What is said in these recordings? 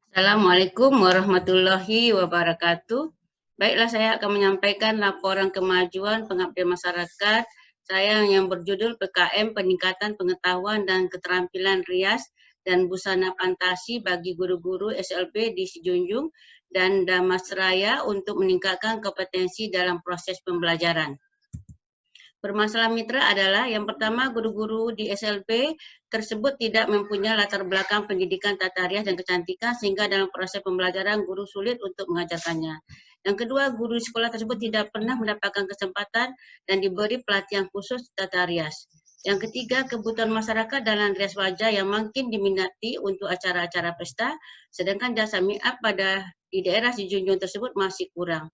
Assalamualaikum warahmatullahi wabarakatuh. Baiklah, saya akan menyampaikan laporan kemajuan pengabdian masyarakat saya yang berjudul PKM Peningkatan Pengetahuan dan Keterampilan Rias dan Busana Fantasi bagi Guru-Guru SLB di Sijunjung dan Damasraya untuk meningkatkan kompetensi dalam proses pembelajaran. Permasalahan mitra adalah yang pertama, guru-guru di SLB tersebut tidak mempunyai latar belakang pendidikan tata rias dan kecantikan sehingga dalam proses pembelajaran guru sulit untuk mengajarkannya. Yang kedua, guru di sekolah tersebut tidak pernah mendapatkan kesempatan dan diberi pelatihan khusus tata rias. Yang ketiga, kebutuhan masyarakat dalam rias wajah yang makin diminati untuk acara-acara pesta, sedangkan jasa make-up di daerah Sijunjung tersebut masih kurang.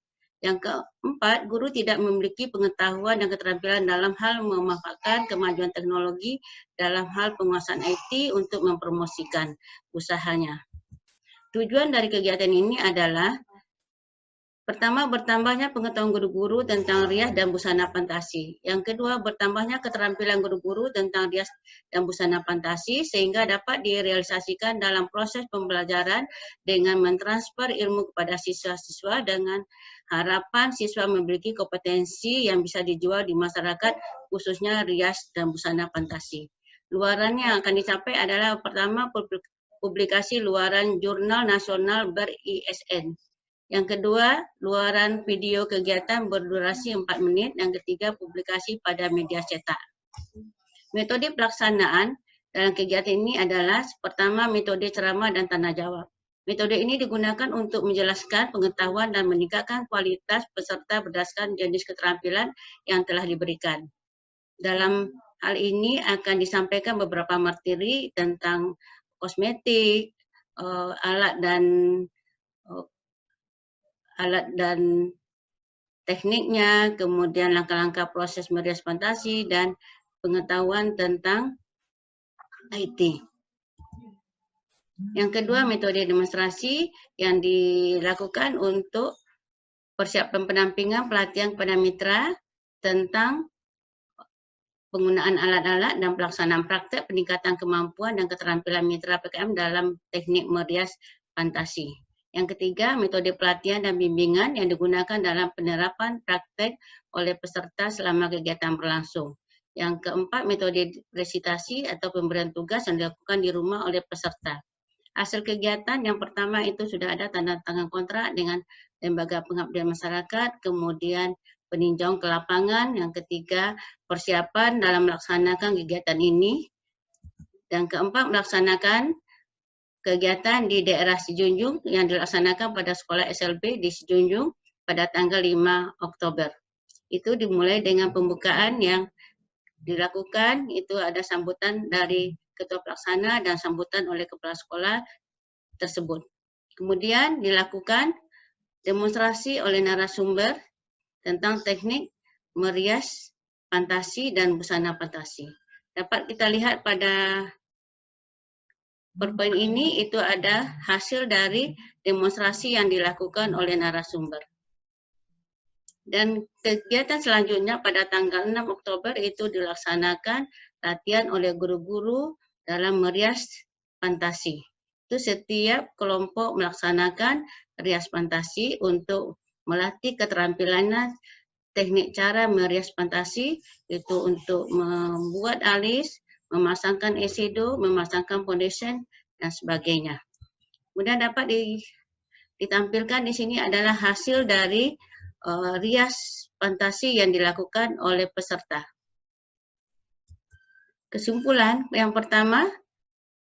Yang keempat, guru tidak memiliki pengetahuan dan keterampilan dalam hal memanfaatkan kemajuan teknologi dalam hal penguasaan IT untuk mempromosikan usahanya. Tujuan dari kegiatan ini adalah pertama, bertambahnya pengetahuan guru-guru tentang rias dan busana fantasi. Yang kedua, bertambahnya keterampilan guru-guru tentang rias dan busana fantasi sehingga dapat direalisasikan dalam proses pembelajaran dengan mentransfer ilmu kepada siswa-siswa dengan harapan siswa memiliki kompetensi yang bisa dijual di masyarakat, khususnya rias dan busana fantasi. Luaran yang akan dicapai adalah pertama, publikasi luaran jurnal nasional ber-ISN. Yang kedua, luaran video kegiatan berdurasi 4 menit. Yang ketiga, publikasi pada media cetak. Metode pelaksanaan dalam kegiatan ini adalah pertama, metode ceramah dan tanya jawab. Metode ini digunakan untuk menjelaskan pengetahuan dan meningkatkan kualitas peserta berdasarkan jenis keterampilan yang telah diberikan. Dalam hal ini akan disampaikan beberapa materi tentang kosmetik, alat dan tekniknya, kemudian langkah-langkah proses merias fantasi, dan pengetahuan tentang IT. Yang kedua, metode demonstrasi yang dilakukan untuk persiapan pendampingan pelatihan kepada mitra tentang penggunaan alat-alat dan pelaksanaan praktek peningkatan kemampuan dan keterampilan mitra PKM dalam teknik merias fantasi. Yang ketiga, metode pelatihan dan bimbingan yang digunakan dalam penerapan praktek oleh peserta selama kegiatan berlangsung. Yang keempat, metode resitasi atau pemberian tugas yang dilakukan di rumah oleh peserta. Hasil kegiatan yang pertama itu sudah ada tanda tangan kontrak dengan lembaga pengabdian masyarakat, kemudian peninjauan ke lapangan, yang ketiga persiapan dalam melaksanakan kegiatan ini, dan keempat melaksanakan kegiatan di daerah Sijunjung yang dilaksanakan pada sekolah SLB di Sijunjung pada tanggal 5 Oktober. Itu dimulai dengan pembukaan yang dilakukan, itu ada sambutan dari ketua pelaksana dan sambutan oleh kepala sekolah tersebut. Kemudian dilakukan demonstrasi oleh narasumber tentang teknik merias fantasi dan busana fantasi. Dapat kita lihat pada PowerPoint ini, itu ada hasil dari demonstrasi yang dilakukan oleh narasumber. Dan kegiatan selanjutnya pada tanggal 6 Oktober itu dilaksanakan latihan oleh guru-guru dalam merias fantasi. Itu setiap kelompok melaksanakan rias fantasi untuk melatih keterampilannya, teknik cara merias fantasi, itu untuk membuat alis, memasangkan eyeshadow, memasangkan foundation, dan sebagainya. Kemudian dapat ditampilkan di sini adalah hasil dari rias fantasi yang dilakukan oleh peserta. Kesimpulan yang pertama,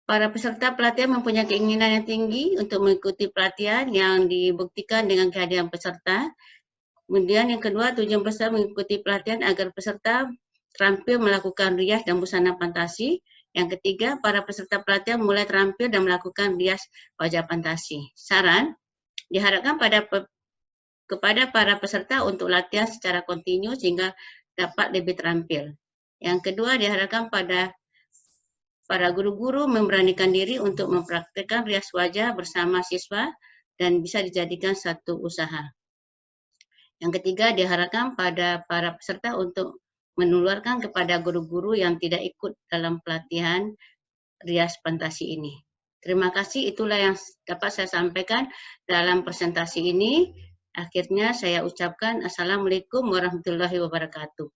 para peserta pelatihan mempunyai keinginan yang tinggi untuk mengikuti pelatihan yang dibuktikan dengan kehadiran peserta. Kemudian yang kedua, tujuan peserta mengikuti pelatihan agar peserta terampil melakukan rias dan busana fantasi. Yang ketiga, para peserta pelatihan mulai terampil dan melakukan rias wajah fantasi. Saran, diharapkan kepada para peserta untuk latihan secara kontinu sehingga dapat lebih terampil. Yang kedua, diharapkan pada para guru-guru memberanikan diri untuk mempraktikkan rias wajah bersama siswa dan bisa dijadikan satu usaha. Yang ketiga, diharapkan pada para peserta untuk menularkan kepada guru-guru yang tidak ikut dalam pelatihan rias fantasi ini. Terima kasih, itulah yang dapat saya sampaikan dalam presentasi ini. Akhirnya saya ucapkan Assalamualaikum warahmatullahi wabarakatuh.